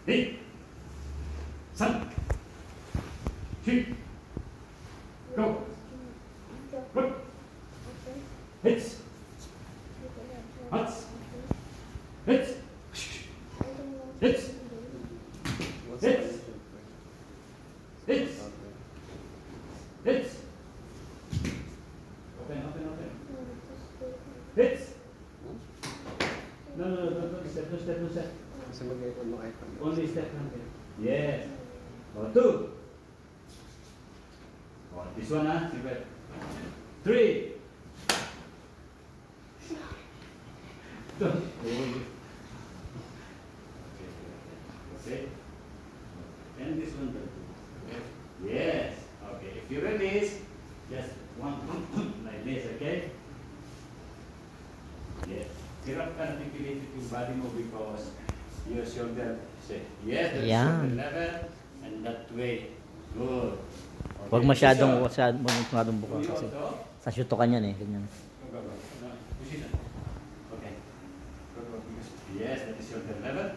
8, 3, 2, go. Good. Hits. Huts. Hits. Hits. Hits. Hits. Hits. Open. Hits. No, don't step. Only step. Yes. Or 2. Or this one, huh? 3. Don't. Okay. And this one. Yes. Okay. If you release, just one like this. Okay. Yes. Hirap ka na pipilitin yung body mo because your shoulder. Say yes. That's shoulder level, and that way. Good. Okay. Huwag masyadong buka kasi sa syutokan yan eh. Ganyan. Okay. Yes, that is shoulder level.